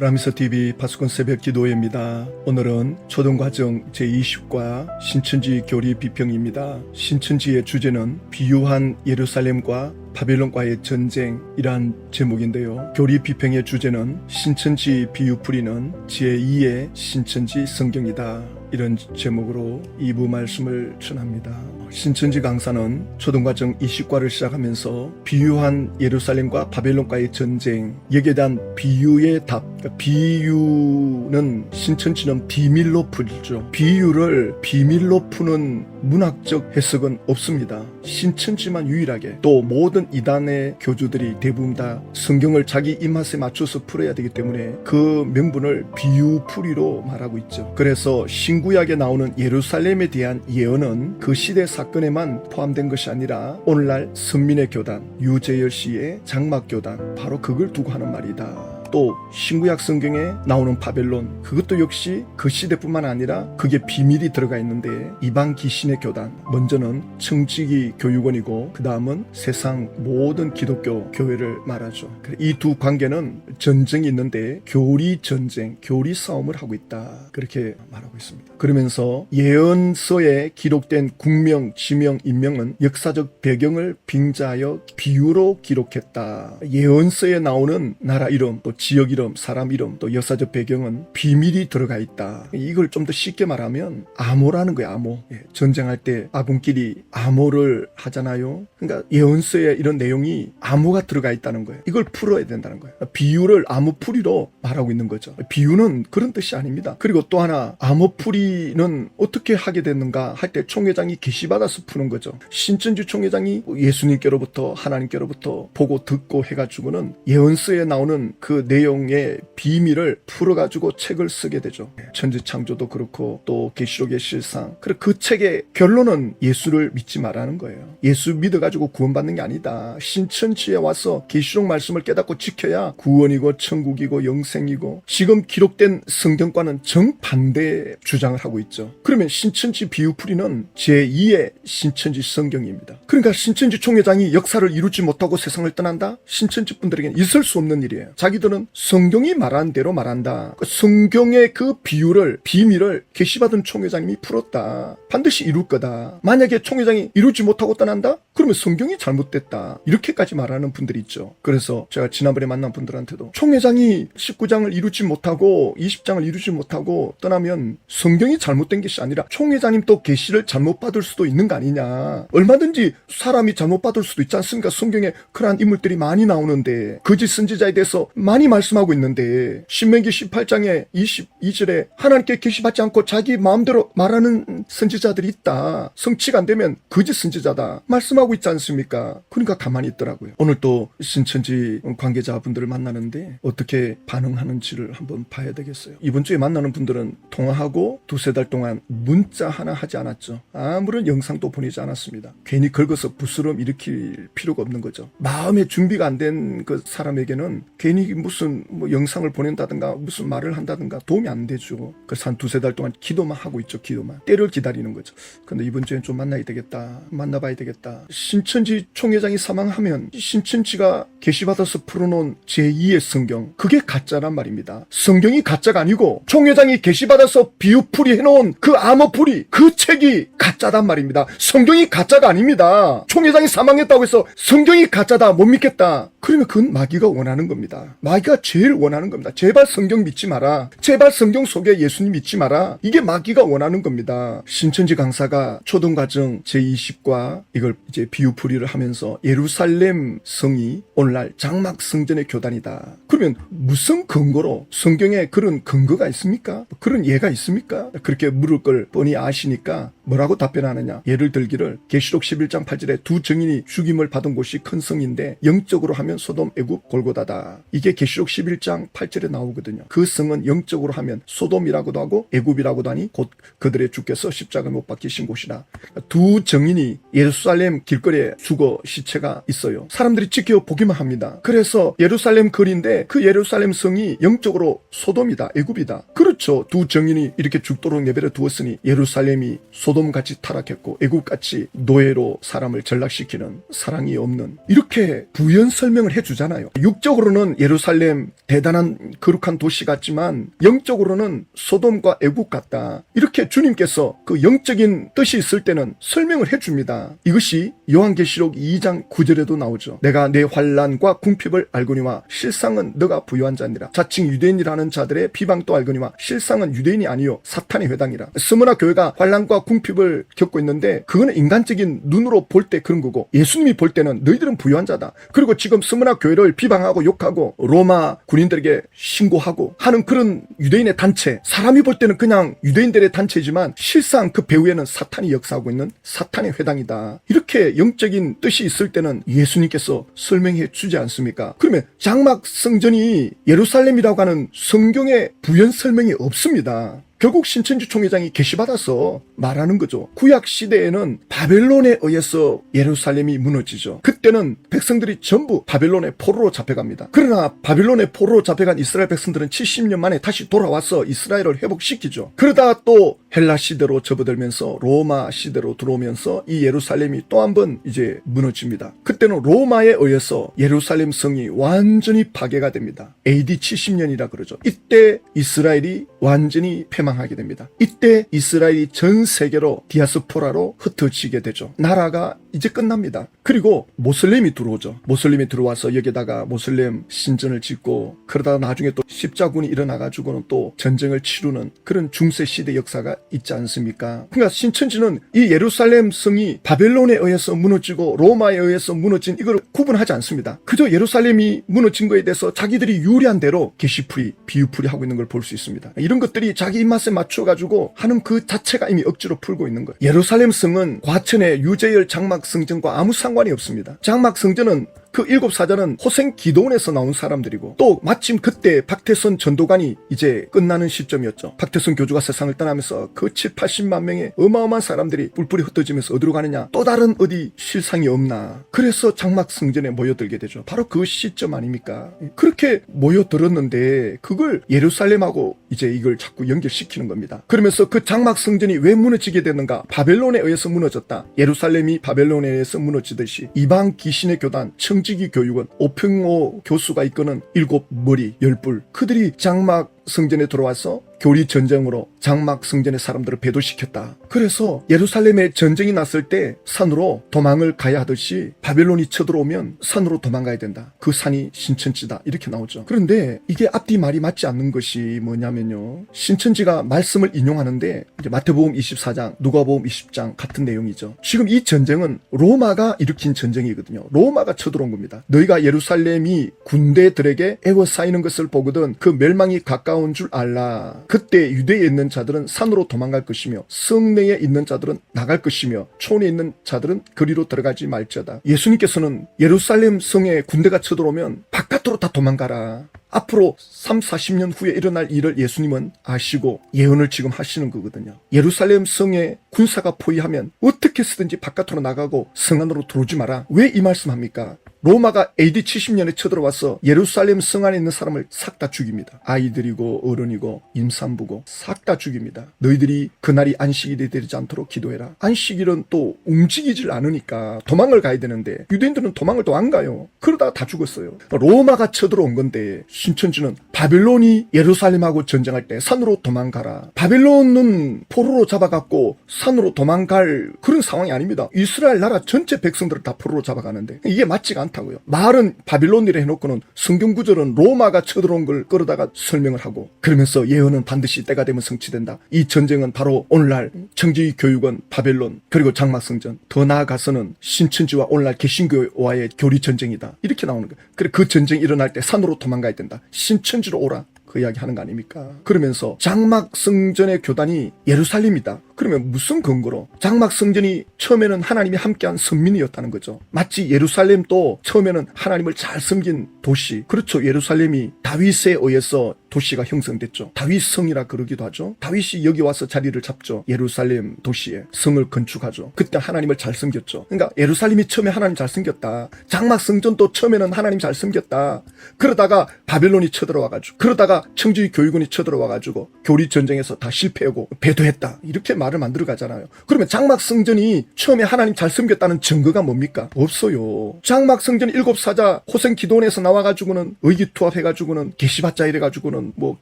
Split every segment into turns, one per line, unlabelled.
라미서TV 파수꾼 새벽 기도회입니다. 오늘은 초등과정 제20과 신천지 교리 비평입니다. 신천지의 주제는 비유한 예루살렘과 바벨론과의 전쟁이란 제목인데요. 교리 비평의 주제는 신천지 비유풀이는 제2의 신천지 성경이다. 이런 제목으로 2부 말씀을 전합니다. 신천지 강사는 초등과정 20과를 시작하면서 비유한 예루살렘과 바벨론과의 전쟁, 여기에 대한 비유의 답, 비유는 신천지는 비밀로 풀죠. 비유를 비밀로 푸는 문학적 해석은 없습니다. 신천지만 유일하게, 또 모든 이단의 교주들이 대부분 다 성경을 자기 입맛에 맞춰서 풀어야 되기 때문에 그 명분을 비유풀이로 말하고 있죠. 그래서 신구약에 나오는 예루살렘에 대한 예언은 그 시대 사건에만 포함된 것이 아니라 오늘날 선민의 교단, 유재열 씨의 장막교단, 바로 그걸 두고 하는 말이다. 또 신구약 성경에 나오는 바벨론, 그것도 역시 그 시대뿐만 아니라 그게 비밀이 들어가 있는데, 이방 귀신의 교단, 먼저는 청지기 교육원이고 그 다음은 세상 모든 기독교 교회를 말하죠. 이 두 관계는 전쟁이 있는데 교리 전쟁, 교리 싸움을 하고 있다, 그렇게 말하고 있습니다. 그러면서 예언서에 기록된 국명, 지명, 인명은 역사적 배경을 빙자하여 비유로 기록했다. 예언서에 나오는 나라 이름, 또 지역 이름, 사람 이름, 또 역사적 배경은 비밀이 들어가 있다. 이걸 좀 더 쉽게 말하면 암호라는 거예요. 암호. 전쟁할 때 아군끼리 암호를 하잖아요. 그러니까 예언서에 이런 내용이 암호가 들어가 있다는 거예요. 이걸 풀어야 된다는 거예요. 비유를 암호풀이로 말하고 있는 거죠. 비유는 그런 뜻이 아닙니다. 그리고 또 하나, 암호풀이는 어떻게 하게 됐는가 할 때 총회장이 계시받아서 푸는 거죠. 신천지 총회장이 예수님께로부터, 하나님께로부터 보고 듣고 해가지고는 예언서에 나오는 그 내용의 비밀을 풀어가지고 책을 쓰게 되죠. 천지창조도 그렇고 또 계시록의 실상, 그리고 그 책의 결론은 예수를 믿지 말라는 거예요. 예수 믿어가지고 구원받는 게 아니다. 신천지에 와서 계시록 말씀을 깨닫고 지켜야 구원이고 천국이고 영생이고, 지금 기록된 성경과는 정반대 주장을 하고 있죠. 그러면 신천지 비유풀이는 제2의 신천지 성경입니다. 그러니까 신천지 총회장이 역사를 이루지 못하고 세상을 떠난다? 신천지 분들에게는 있을 수 없는 일이에요. 자기들은 성경이 말한 대로 말한다. 성경의 그 비유를, 비밀을 계시받은 총회장님이 풀었다. 반드시 이룰 거다. 만약에 총회장이 이루지 못하고 떠난다? 그러면 성경이 잘못됐다. 이렇게까지 말하는 분들이 있죠. 그래서 제가 지난번에 만난 분들한테도 총회장이 19장을 이루지 못하고 20장을 이루지 못하고 떠나면 성경이 잘못된 것이 아니라 총회장님 또 계시를 잘못 받을 수도 있는 거 아니냐. 얼마든지 사람이 잘못 받을 수도 있지 않습니까? 성경에 그러한 인물들이 많이 나오는데, 거짓 선지자에 대해서 많이 말씀하고 있는데, 신명기 18장에 22절에 하나님께 계시받지 않고 자기 마음대로 말하는 선지자들이 있다. 성취가 안 되면 거짓 선지자다 말씀하고 있지 않습니까? 그러니까 가만히 있더라고요. 오늘 또 신천지 관계자분들을 만나는데 어떻게 반응하는지를 한번 봐야 되겠어요. 이번 주에 만나는 분들은 통화하고 두세 달 동안 문자 하나 하지 않았죠. 아무런 영상도 보내지 않았습니다. 괜히 긁어서 부스럼 일으킬 필요가 없는 거죠. 마음의 준비가 안 된 그 사람에게는 괜히 무슨 영상을 보낸다든가 무슨 말을 한다든가 도움이 안 되죠. 그래서 한 두세 달 동안 기도만 하고 있죠. 기도만. 때를 기다리는 거죠. 근데 이번 주엔 좀 만나야 되겠다. 만나봐야 되겠다. 신천지 총회장이 사망하면 신천지가 계시받아서 풀어놓은 제2의 성경, 그게 가짜란 말입니다. 성경이 가짜가 아니고 총회장이 계시받아서 비유풀이 해놓은 그 암호풀이, 그 책이 가짜단 말입니다. 성경이 가짜가 아닙니다. 총회장이 사망했다고 해서 성경이 가짜다, 못 믿겠다, 그러면 그건 마귀가 원하는 겁니다. 마귀가 제일 원하는 겁니다. 제발 성경 믿지 마라. 제발 성경 속에 예수님 믿지 마라. 이게 마귀가 원하는 겁니다. 신천지 강사가 초등과정 제20과 이걸 이제 비유풀이를 하면서 예루살렘 성이 오늘날 장막 성전의 교단이다. 그러면 무슨 근거로, 성경에 그런 근거가 있습니까? 그런 예가 있습니까? 그렇게 물을 걸 뻔히 아시니까 뭐라고 답변하느냐. 예를 들기를 계시록 11장 8절에 두 증인이 죽임을 받은 곳이 큰 성인데 영적으로 하면 소돔, 애굽, 골고다다. 이게 계시록 11장 8절에 나오거든요. 그 성은 영적으로 하면 소돔이라고도 하고 애굽이라고도 하니 곧 그들의 주께서 십자가를 못 박히신 곳이다. 두 증인이 예루살렘 길거리에 죽어 시체가 있어요. 사람들이 지켜보기만 합니다. 그래서 예루살렘 거리인데 그 예루살렘 성이 영적으로 소돔이다, 애굽이다. 그렇죠. 두 증인이 이렇게 죽도록 내버려 두었으니 예루살렘이 소돔 소돔같이 타락했고 애국같이 노예로 사람을 전락시키는 사랑이 없는, 이렇게 부연 설명을 해주잖아요. 육적으로는 예루살렘 대단한 거룩한 도시 같지만 영적으로는 소돔과 애국 같다. 이렇게 주님께서 그 영적인 뜻이 있을 때는 설명을 해줍니다. 이것이 요한계시록 2장 9절에도 나오죠. 내가 내 환난과 궁핍을 알거니와 실상은 너가 부유한 자니라. 자칭 유대인이라는 자들의 비방도 알거니와 실상은 유대인이 아니요 사탄의 회당이라. 스무나 교회가 환난과 궁핍을 겪고 있는데 그거는 인간적인 눈으로 볼 때 그런 거고, 예수님이 볼 때는 너희들은 부유한 자다. 그리고 지금 스무나 교회를 비방하고 욕하고 로마 군인들에게 신고하고 하는 그런 유대인의 단체, 사람이 볼 때는 그냥 유대인들의 단체지만 실상 그 배후에는 사탄이 역사하고 있는 사탄의 회당이다. 이렇게 영적인 뜻이 있을 때는 예수님께서 설명해 주지 않습니까? 그러면 장막 성전이 예루살렘이라고 하는 성경의 부연 설명이 없습니다. 결국 신천지 총회장이 계시받아서 말하는 거죠. 구약 시대에는 바벨론에 의해서 예루살렘이 무너지죠. 그때는 백성들이 전부 바벨론의 포로로 잡혀갑니다. 그러나 바벨론의 포로로 잡혀간 이스라엘 백성들은 70년 만에 다시 돌아와서 이스라엘을 회복시키죠. 그러다가 또 헬라 시대로 접어들면서 로마 시대로 들어오면서 이 예루살렘이 또 한 번 이제 무너집니다. 그때는 로마에 의해서 예루살렘 성이 완전히 파괴가 됩니다. AD 70년이라 그러죠. 이때 이스라엘이 완전히 패망하게 됩니다. 이때 이스라엘이 전 세계로 디아스포라로 흩어지게 되죠. 나라가 이제 끝납니다. 그리고 모슬렘이 들어오죠. 모슬렘이 들어와서 여기다가 모슬렘 신전을 짓고, 그러다가 나중에 또 십자군이 일어나가지고는 또 전쟁을 치르는 그런 중세 시대 역사가 있지 않습니까? 그러니까 신천지는 이 예루살렘 성이 바벨론에 의해서 무너지고 로마에 의해서 무너진 이걸 구분하지 않습니다. 그저 예루살렘이 무너진 거에 대해서 자기들이 유리한 대로 게시풀이 비유풀이 하고 있는 걸 볼 수 있습니다. 이런 것들이 자기 입맛에 맞춰가지고 하는 그 자체가 이미 억지로 풀고 있는 거예요. 예루살렘 성은 과천의 유재열 장막 성전과 아무 상관이 없습니다. 장막 성전은 그 7사자는 호생 기도원에서 나온 사람들이고, 또 마침 그때 박태선 전도관이 이제 끝나는 시점이었죠. 박태선 교주가 세상을 떠나면서 그 7, 80만 명의 어마어마한 사람들이 뿔뿔이 흩어지면서 어디로 가느냐, 또 다른 어디 실상이 없나. 그래서 장막 성전에 모여들게 되죠. 바로 그 시점 아닙니까? 그렇게 모여들었는데 그걸 예루살렘하고 이제 이걸 자꾸 연결시키는 겁니다. 그러면서 그 장막 성전이 왜 무너지게 되는가? 바벨론에 의해서 무너졌다. 예루살렘이 바벨론에 의해서 무너지듯이 이방 귀신의 교단 청지기 교육은 오평호 교수가 이끄는 7머리 10뿔, 그들이 장막 성전에 들어와서 교리 전쟁으로 장막 성전의 사람들을 배도시켰다. 그래서 예루살렘에 전쟁이 났을 때 산으로 도망을 가야 하듯이 바벨론이 쳐들어오면 산으로 도망가야 된다. 그 산이 신천지다. 이렇게 나오죠. 그런데 이게 앞뒤 말이 맞지 않는 것이 뭐냐면요, 신천지가 말씀을 인용하는데 이제 마태복음 24장, 누가복음 20장 같은 내용이죠. 지금 이 전쟁은 로마가 일으킨 전쟁이거든요. 로마가 쳐들어온 겁니다. 너희가 예루살렘이 군대들에게 에워싸이는 것을 보거든 그 멸망이 가까운 줄 알라. 그때 유대에 있는 자들은 산으로 도망갈 것이며 성내에 있는 자들은 나갈 것이며 촌에 있는 자들은 거리로 들어가지 말지어다. 예수님께서는 예루살렘 성에 군대가 쳐들어오면 바깥으로 다 도망가라. 앞으로 3, 40년 후에 일어날 일을 예수님은 아시고 예언을 지금 하시는 거거든요. 예루살렘 성에 군사가 포위하면 어떻게 쓰든지 바깥으로 나가고 성 안으로 들어오지 마라. 왜 이 말씀합니까? 로마가 AD 70년에 쳐들어와서 예루살렘 성 안에 있는 사람을 싹 다 죽입니다. 아이들이고 어른이고 임산부고 싹 다 죽입니다. 너희들이 그날이 안식일이 되지 않도록 기도해라. 안식일은 또 움직이질 않으니까 도망을 가야 되는데 유대인들은 도망을 또 안 가요. 그러다가 다 죽었어요. 로마가 쳐들어온 건데 신천지는 바벨론이 예루살렘하고 전쟁할 때 산으로 도망가라. 바벨론은 포로로 잡아갖고 산으로 도망갈 그런 상황이 아닙니다. 이스라엘 나라 전체 백성들을 다 포로로 잡아가는데 이게 맞지가 않다고요. 말은 바빌론이라 해놓고는 성경 구절은 로마가 쳐들어온 걸 끌어다가 설명을 하고, 그러면서 예언은 반드시 때가 되면 성취된다. 이 전쟁은 바로 오늘날 청지기 교육원 바벨론 그리고 장막성전, 더 나아가서는 신천지와 오늘날 개신교와의 교리 전쟁이다. 이렇게 나오는 거예요. 그래 그 전쟁이 일어날 때 산으로 도망가야 된다. 신천지로 오라. 그 이야기 하는 거 아닙니까? 그러면서 장막 성전의 교단이 예루살렘이다. 그러면 무슨 근거로? 장막 성전이 처음에는 하나님이 함께한 선민이었다는 거죠. 마치 예루살렘도 처음에는 하나님을 잘 섬긴 도시. 그렇죠. 예루살렘이 다윗에 의해서 도시가 형성됐죠. 다윗성이라 그러기도 하죠. 다윗이 여기 와서 자리를 잡죠. 예루살렘 도시에 성을 건축하죠. 그때 하나님을 잘 섬겼죠. 그러니까 예루살렘이 처음에 하나님 잘 섬겼다. 장막 성전도 처음에는 하나님 잘 섬겼다. 그러다가 바벨론이 쳐들어와가지고, 그러다가 청지 교육원이 쳐들어와가지고 교리 전쟁에서 다 실패하고 배도했다. 이렇게 말을 만들어 가잖아요. 그러면 장막 성전이 처음에 하나님 잘 섬겼다는 증거가 뭡니까? 없어요. 장막 성전 7사자 호생 기도원에서 나와가지고는 의기투합해가지고는 계시받자 이래가지고는 뭐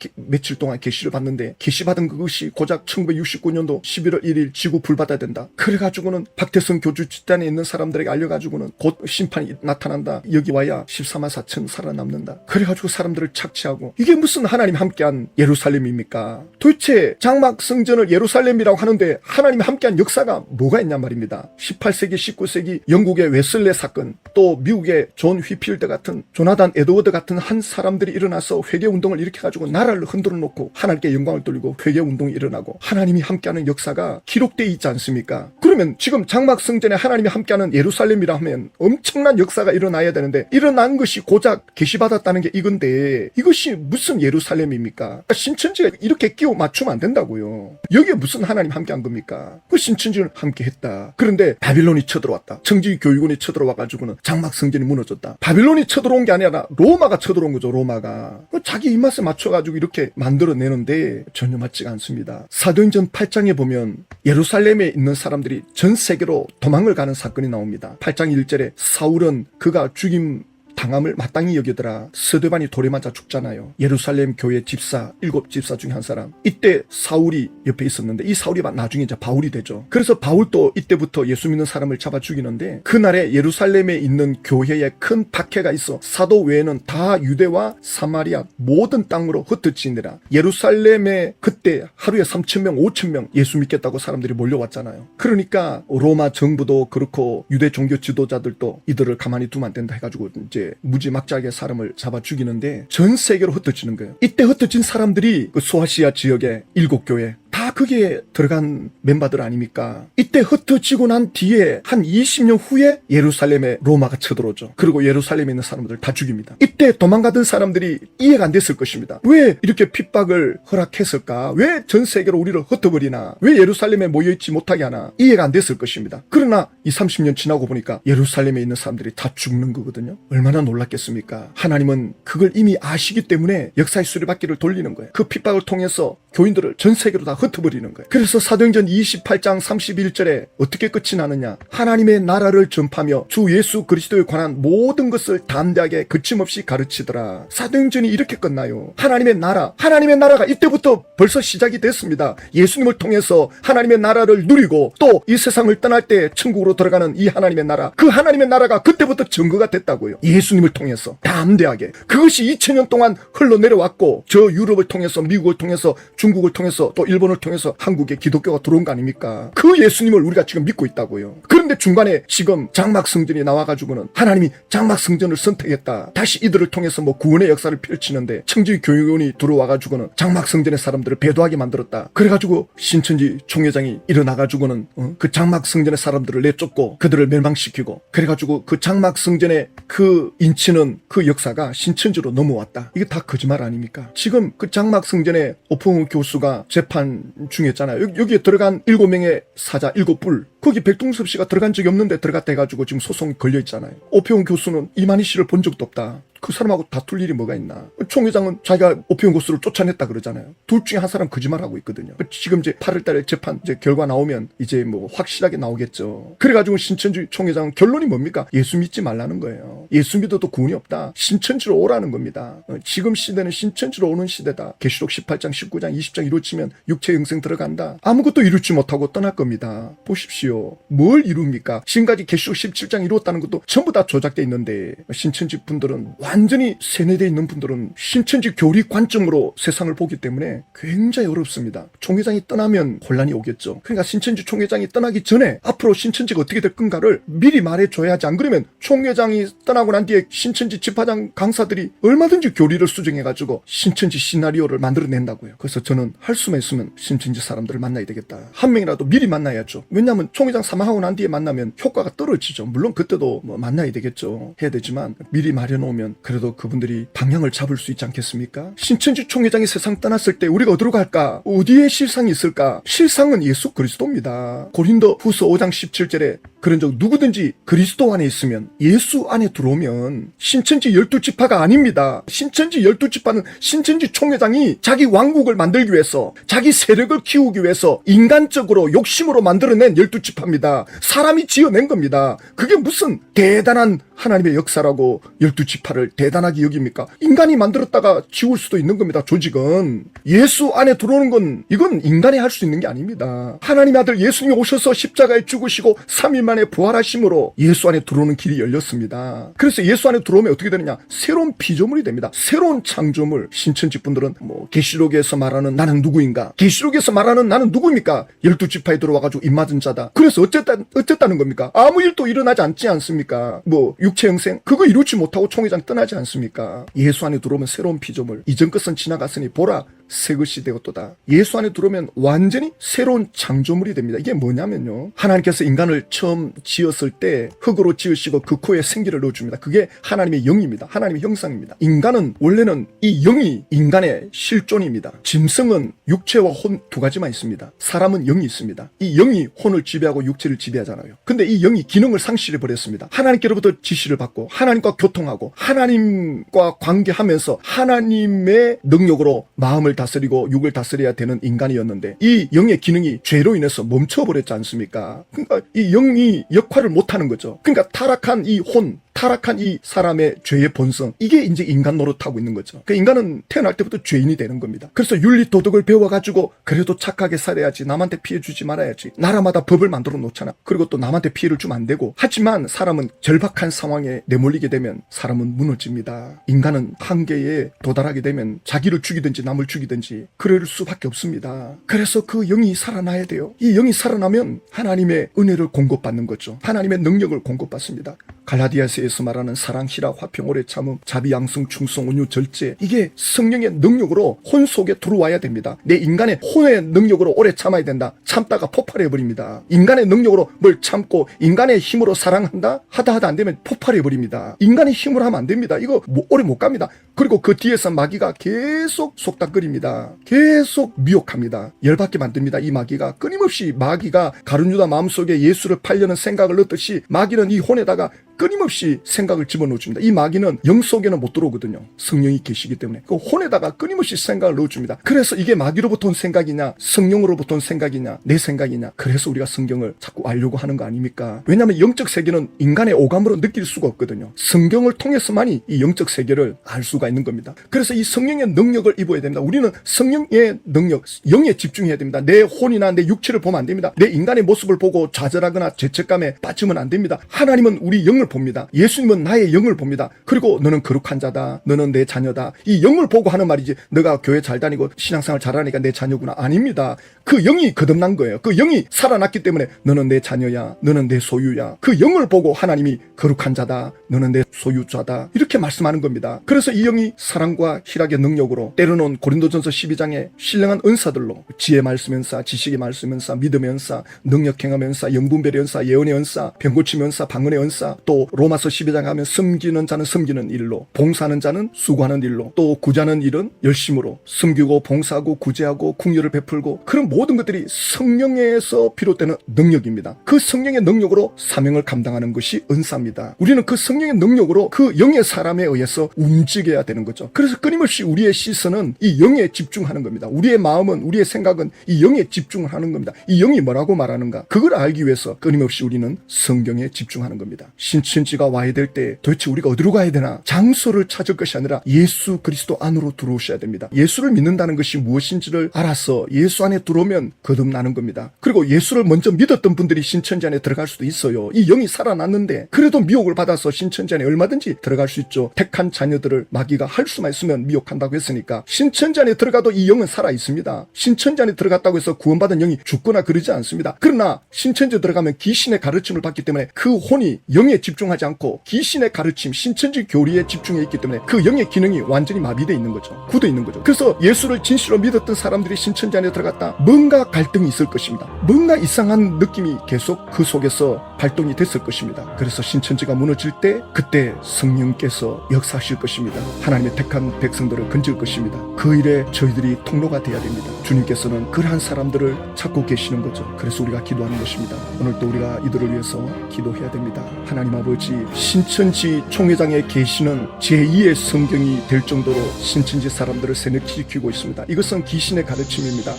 며칠 동안 계시를 받는데, 계시받은 그것이 고작 1969년도 11월 1일 지구 불받아야 된다. 그래가지고는 박태성 교주 집단에 있는 사람들에게 알려가지고는 곧 심판이 나타난다. 여기 와야 14만 4천 살아남는다. 그래가지고 사람들을 착취하고, 이게 무슨 하나님 함께한 예루살렘입니까? 도대체 장막 성전을 예루살렘이라고 하는데 하나님이 함께한 역사가 뭐가 있냔 말입니다. 18세기 19세기 영국의 웨슬레 사건, 또 미국의 존 휘필드 같은, 조나단 에드워드 같은 한 사람들이 일어나서 회개운동을 일으켜가지고 나라를 흔들어 놓고 하나님께 영광을 돌리고 회개운동이 일어나고 하나님이 함께하는 역사가 기록되어 있지 않습니까? 그러면 지금 장막 성전에 하나님이 함께하는 예루살렘이라 하면 엄청난 역사가 일어나야 되는데, 일어난 것이 고작 계시받았다는 게 이건데 이것이 무슨 예루살렘입니까? 신천지가 이렇게 끼워 맞추면 안 된다고요. 여기에 무슨 하나님 함께한 겁니까? 그 신천지는 함께했다. 그런데 바빌론이 쳐들어왔다. 청지 교육원이 쳐들어와가지고는 장막 성전이 무너졌다. 바빌론이 쳐들어온 게 아니라 로마가 쳐들어온 거죠. 로마가 자기 입맛에 맞춰가지고 이렇게 만들어내는데 전혀 맞지가 않습니다. 사도행전 8장에 보면 예루살렘에 있는 사람들이 전 세계로 도망을 가는 사건이 나옵니다. 8장 1절에 사울은 그가 죽임 당함을 마땅히 여기더라. 스데반이 돌에 맞아 죽잖아요. 예루살렘 교회 집사 7집사 중에 한 사람. 이때 사울이 옆에 있었는데 이 사울이 나중에 이제 바울이 되죠. 그래서 바울도 이때부터 예수 믿는 사람을 잡아 죽이는데, 그날에 예루살렘에 있는 교회에 큰 박해가 있어 사도 외에는 다 유대와 사마리아 모든 땅으로 흩어지니라. 예루살렘에 그때 하루에 3,000명 5,000명 예수 믿겠다고 사람들이 몰려왔잖아요. 그러니까 로마 정부도 그렇고 유대 종교 지도자들도 이들을 가만히 두면 안 된다 해가지고 이제 무지막지하게 사람을 잡아 죽이는데 전 세계로 흩어지는 거예요. 이때 흩어진 사람들이 그 소아시아 지역의 7교회 다 거기에 들어간 멤버들 아닙니까? 이때 흩어지고 난 뒤에 한 20년 후에 예루살렘에 로마가 쳐들어오죠. 그리고 예루살렘에 있는 사람들 다 죽입니다. 이때 도망가던 사람들이 이해가 안 됐을 것입니다. 왜 이렇게 핍박을 허락했을까? 왜 전 세계로 우리를 흩어버리나? 왜 예루살렘에 모여있지 못하게 하나? 이해가 안 됐을 것입니다. 그러나 30년 지나고 보니까 예루살렘에 있는 사람들이 다 죽는 거거든요. 얼마나 놀랐겠습니까? 하나님은 그걸 이미 아시기 때문에 역사의 수레바퀴를 돌리는 거예요. 그 핍박을 통해서 교인들을 전 세계로 다 흩어버리는 거예요. 그래서 사도행전 28장 31절에 어떻게 끝이 나느냐? 하나님의 나라를 전파하며 주 예수 그리스도에 관한 모든 것을 담대하게 거침없이 가르치더라. 사도행전이 이렇게 끝나요. 하나님의 나라가 이때부터 벌써 시작이 됐습니다. 예수님을 통해서 하나님의 나라를 누리고 또 이 세상을 떠날 때 천국으로 들어가는 이 하나님의 나라, 그 하나님의 나라가 그때부터 증거가 됐다고요. 예수님을 통해서 담대하게. 그것이 2000년 동안 흘러내려왔고, 저 유럽을 통해서, 미국을 통해서, 중국을 통해서, 또 일본을 통해서 한국에 기독교가 들어온 거 아닙니까? 그 예수님을 우리가 지금 믿고 있다고요. 그런데 중간에 지금 장막 성전이 나와가지고는 하나님이 장막 성전을 선택했다. 다시 이들을 통해서 뭐 구원의 역사를 펼치는데 청지 교육원이 들어와가지고는 장막 성전의 사람들을 배도하게 만들었다. 그래가지고 신천지 총회장이 일어나가지고는 그 장막 성전의 사람들을 내쫓고 그들을 멸망시키고, 그래가지고 그 장막 성전의 그 인치는 그 역사가 신천지로 넘어왔다. 이게 다 거짓말 아닙니까? 지금 그 장막 성전의 오펑우 교수가 재판 중이었잖아요. 여기에 들어간 7명의 사자 7뿔, 거기 백동섭 씨가 들어간 적이 없는데 들어갔다 해가지고 지금 소송이 걸려있잖아요. 오평 교수는 이만희 씨를 본 적도 없다. 그 사람하고 다툴 일이 뭐가 있나? 총회장은 자기가 오평 교수를 쫓아냈다 그러잖아요. 둘 중에 한 사람 거짓말하고 있거든요. 지금 이제 8월달에 재판 이제 결과 나오면 이제 뭐 확실하게 나오겠죠. 그래가지고 신천지 총회장은 결론이 뭡니까? 예수 믿지 말라는 거예요. 예수 믿어도 구원이 없다. 신천지로 오라는 겁니다. 지금 시대는 신천지로 오는 시대다. 계시록 18장 19장 20장 이루어지면 육체 영생 들어간다. 아무것도 이루지 못하고 떠날 겁니다. 보십시오. 뭘 이룹니까? 지금까지 계시록 17장 이루었다는 것도 전부 다 조작돼 있는데, 신천지 분들은 완전히 세뇌되어 있는 분들은 신천지 교리 관점으로 세상을 보기 때문에 굉장히 어렵습니다. 총회장이 떠나면 혼란이 오겠죠. 그러니까 신천지 총회장이 떠나기 전에 앞으로 신천지가 어떻게 될 건가를 미리 말해줘야 하지. 안 그러면 총회장이 떠나고 난 뒤에 신천지 집화장 강사들이 얼마든지 교리를 수정해가지고 신천지 시나리오를 만들어낸다고요. 그래서 저는 할 수만 있으면 신천지 사람들을 만나야 되겠다. 한 명이라도 미리 만나야죠. 왜냐하면 총회장 사망하고 난 뒤에 만나면 효과가 떨어지죠. 물론 그때도 뭐 만나야 되겠죠. 해야 되지만 미리 말해놓으면 그래도 그분들이 방향을 잡을 수 있지 않겠습니까? 신천지 총회장이 세상 떠났을 때 우리가 어디로 갈까? 어디에 실상이 있을까? 실상은 예수 그리스도입니다. 고린도 후서 5장 17절에 그런 적 누구든지 그리스도 안에 있으면, 예수 안에 들어오면 신천지 12지파가 아닙니다. 신천지 12지파는 신천지 총회장이 자기 왕국을 만들기 위해서, 자기 세력을 키우기 위해서 인간적으로 욕심으로 만들어낸 12지파입니다. 사람이 지어낸 겁니다. 그게 무슨 대단한 하나님의 역사라고 12지파를 대단하게 여깁니까? 인간이 만들었다가 지울 수도 있는 겁니다. 조직은. 예수 안에 들어오는 건, 이건 인간이 할 수 있는 게 아닙니다. 하나님의 아들 예수님이 오셔서 십자가에 죽으시고 3일 만에 부활하심으로 예수 안에 들어오는 길이 열렸습니다. 그래서 예수 안에 들어오면 어떻게 되느냐? 새로운 피조물이 됩니다. 새로운 창조물. 신천지 분들은 계시록에서 말하는 나는 누구인가? 계시록에서 말하는 나는 누구입니까? 12지파에 들어와가지고 입맞은 자다. 그래서 어쨌다는 겁니까? 아무 일도 일어나지 않지 않습니까? 육체 영생 그거 이루지 못하고 총회장 떠나지 않습니까? 예수 안에 들어오면 새로운 피조물. 이전 것은 지나갔으니 보라 새 것이 되었도다. 예수 안에 들어오면 완전히 새로운 창조물이 됩니다. 이게 뭐냐면요, 하나님께서 인간을 처음 지었을 때 흙으로 지으시고 그 코에 생기를 넣어줍니다. 그게 하나님의 영입니다. 하나님의 형상입니다. 인간은 원래는 이 영이 인간의 실존입니다. 짐승은 육체와 혼 두 가지만 있습니다. 사람은 영이 있습니다. 이 영이 혼을 지배하고 육체를 지배하잖아요. 근데 이 영이 기능을 상실해 버렸습니다. 하나님께로부터 지시를 받고 하나님과 교통하고 하나님과 관계하면서 하나님의 능력으로 마음을 다스리고 육을 다스려야 되는 인간이었는데, 이 영의 기능이 죄로 인해서 멈춰버렸지 않습니까? 그러니까 이 영이 역할을 못하는 거죠. 그러니까 타락한 이 혼, 타락한 이 사람의 죄의 본성, 이게 이제 인간 노릇하고 있는 거죠. 그 인간은 태어날 때부터 죄인이 되는 겁니다. 그래서 윤리 도덕을 배워가지고 그래도 착하게 살아야지, 남한테 피해 주지 말아야지, 나라마다 법을 만들어 놓잖아. 그리고 또 남한테 피해를 주면 안 되고. 하지만 사람은 절박한 상황에 내몰리게 되면 사람은 무너집니다. 인간은 한계에 도달하게 되면 자기를 죽이든지 남을 죽이든지 그럴 수밖에 없습니다. 그래서 그 영이 살아나야 돼요. 이 영이 살아나면 하나님의 은혜를 공급받는 거죠. 하나님의 능력을 공급받습니다. 갈라디아서에서 말하는 사랑, 희락, 화평, 오래 참음, 자비, 양승, 충성, 온유, 절제, 이게 성령의 능력으로 혼 속에 들어와야 됩니다. 내 인간의 혼의 능력으로 오래 참아야 된다. 참다가 폭발해버립니다. 인간의 능력으로 뭘 참고 인간의 힘으로 사랑한다? 하다 안 되면 폭발해버립니다. 인간의 힘으로 하면 안 됩니다. 이거 오래 못 갑니다. 그리고 그 뒤에서 마귀가 계속 속닥거립니다. 계속 미혹합니다. 열받게 만듭니다. 이 마귀가 끊임없이, 마귀가 가룟유다 마음속에 예수를 팔려는 생각을 넣듯이 마귀는 이 혼에다가 끊임없이 생각을 집어넣어줍니다. 이 마귀는 영 속에는 못 들어오거든요. 성령이 계시기 때문에. 그 혼에다가 끊임없이 생각을 넣어줍니다. 그래서 이게 마귀로부터 온 생각이냐, 성령으로부터 온 생각이냐, 내 생각이냐. 그래서 우리가 성경을 자꾸 알려고 하는 거 아닙니까? 왜냐하면 영적 세계는 인간의 오감으로 느낄 수가 없거든요. 성경을 통해서만이 이 영적 세계를 알 수가 있는 겁니다. 그래서 이 성령의 능력을 입어야 됩니다. 우리는 성령의 능력, 영에 집중해야 됩니다. 내 혼이나 내 육체를 보면 안 됩니다. 내 인간의 모습을 보고 좌절하거나 죄책감에 빠지면 안 됩니다. 하나님은 우리 영을 봅니다. 예수님은 나의 영을 봅니다. 그리고 너는 거룩한 자다, 너는 내 자녀다, 이 영을 보고 하는 말이지, 너가 교회 잘 다니고 신앙생활 잘하니까 내 자녀구나, 아닙니다. 그 영이 거듭난 거예요. 그 영이 살아났기 때문에 너는 내 자녀야, 너는 내 소유야. 그 영을 보고 하나님이 거룩한 자다, 너는 내 소유자다, 이렇게 말씀하는 겁니다. 그래서 이 영이 사랑과 희락의 능력으로, 때로는 고린도전서 12장에 신령한 은사들로, 지혜 말씀 은사, 지식의 말씀 은사, 믿음의 은사, 능력 행함의 은사, 영분별의 은사, 예언의 은사, 병고침의 은사, 방언의 은사, 또 로마서 12장 하면 섬기는 자는 섬기는 일로, 봉사하는 자는 수고하는 일로, 또 구제하는 일은 열심으로, 섬기고 봉사하고 구제하고 궁유를 베풀고, 그런 모든 것들이 성령에서 비롯되는 능력입니다. 그 성령의 능력으로 사명을 감당하는 것이 은사입니다. 우리는 그 성령의 능력으로 그 영의 사람에 의해서 움직여야 되는 거죠. 그래서 끊임없이 우리의 시선은 이 영에 집중하는 겁니다. 우리의 마음은, 우리의 생각은 이 영에 집중을 하는 겁니다. 이 영이 뭐라고 말하는가, 그걸 알기 위해서 끊임없이 우리는 성경에 집중하는 겁니다. 신천지가 와야 될 때 도대체 우리가 어디로 가야 되나? 장소를 찾을 것이 아니라 예수 그리스도 안으로 들어오셔야 됩니다. 예수를 믿는다는 것이 무엇인지를 알아서 예수 안에 들어오면 거듭나는 겁니다. 그리고 예수를 먼저 믿었던 분들이 신천지 안에 들어갈 수도 있어요. 이 영이 살아났는데 그래도 미혹을 받아서 신천지 안에 얼마든지 들어갈 수 있죠. 택한 자녀들을 마귀가 할 수만 있으면 미혹한다고 했으니까 신천지 안에 들어가도 이 영은 살아 있습니다. 신천지 안에 들어갔다고 해서 구원받은 영이 죽거나 그러지 않습니다. 그러나 신천지에 들어가면 귀신의 가르침을 받기 때문에 그 혼이 영에 집중하지 않고 귀신의 가르침, 신천지 교리에 집중해 있기 때문에 그 영의 기능이 완전히 마비되어 있는 거죠. 굳어 있는 거죠. 그래서 예수를 진실로 믿었던 사람들이 신천지 안에 들어갔다. 뭔가 갈등이 있을 것입니다. 뭔가 이상한 느낌이 계속 그 속에서 발동이 됐을 것입니다. 그래서 신천지가 무너질 때 그때 성령께서 역사하실 것입니다. 하나님의 택한 백성들을 건질 것입니다. 그 일에 저희들이 통로가 되어야 됩니다. 주님께서는 그러한 사람들을 찾고 계시는 거죠. 그래서 우리가 기도하는 것입니다. 오늘도 우리가 이들을 위해서 기도해야 됩니다. 하나님 아버지, 신천지 총회장에 계시는 제2의 성경이 될 정도로 신천지 사람들을 세뇌시키고 있습니다. 이것은 귀신의 가르침입니다.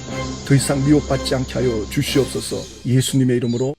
더 이상 미혹받지 않게 하여 주시옵소서. 예수님의 이름으로